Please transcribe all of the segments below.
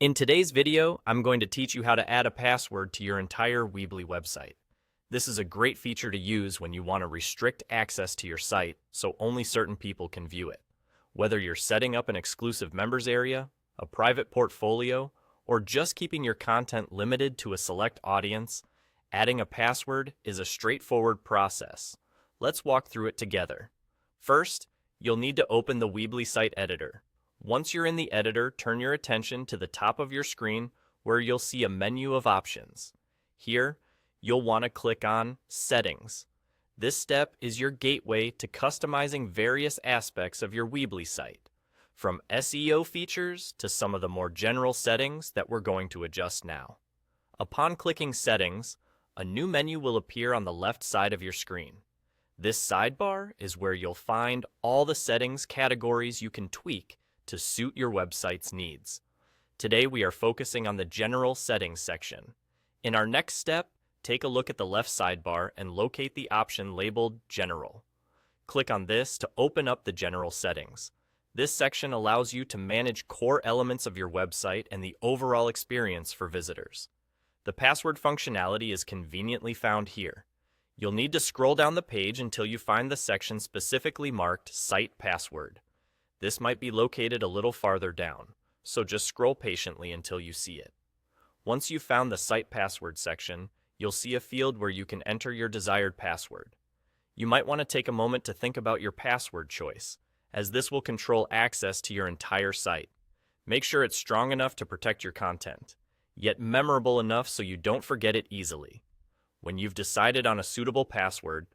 In today's video, I'm going to teach you how to add a password to your entire Weebly website. This is a great feature to use when you want to restrict access to your site so only certain people can view it. Whether you're setting up an exclusive members area, a private portfolio, or just keeping your content limited to a select audience, adding a password is a straightforward process. Let's walk through it together. First, you'll need to open the Weebly site editor. Once you're in the editor, turn your attention to the top of your screen where you'll see a menu of options. Here, you'll want to click on Settings. This step is your gateway to customizing various aspects of your Weebly site, from SEO features to some of the more general settings that we're going to adjust now. Upon clicking Settings, a new menu will appear on the left side of your screen. This sidebar is where you'll find all the settings categories you can tweak to suit your website's needs. Today we are focusing on the General Settings section. In our next step, take a look at the left sidebar and locate the option labeled General. Click on this to open up the General Settings. This section allows you to manage core elements of your website and the overall experience for visitors. The password functionality is conveniently found here. You'll need to scroll down the page until you find the section specifically marked Site Password. This might be located a little farther down, so just scroll patiently until you see it. Once you've found the Site Password section, you'll see a field where you can enter your desired password. You might want to take a moment to think about your password choice, as this will control access to your entire site. Make sure it's strong enough to protect your content, yet memorable enough so you don't forget it easily. When you've decided on a suitable password,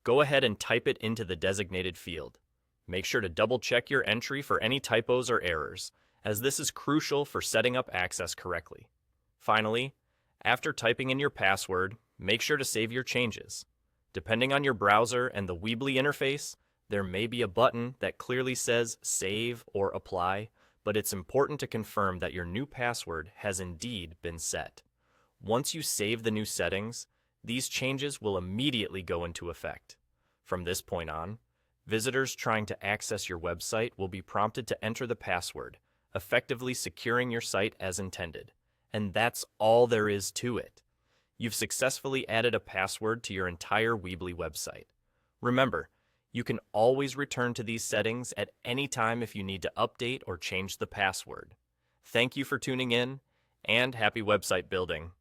go ahead and type it into the designated field. Make sure to double-check your entry for any typos or errors, as this is crucial for setting up access correctly. Finally, after typing in your password, make sure to save your changes. Depending on your browser and the Weebly interface, there may be a button that clearly says Save or Apply, but it's important to confirm that your new password has indeed been set. Once you save the new settings, these changes will immediately go into effect. From this point on, visitors trying to access your website will be prompted to enter the password, effectively securing your site as intended. And that's all there is to it. You've successfully added a password to your entire Weebly website. Remember, you can always return to these settings at any time if you need to update or change the password. Thank you for tuning in, and happy website building.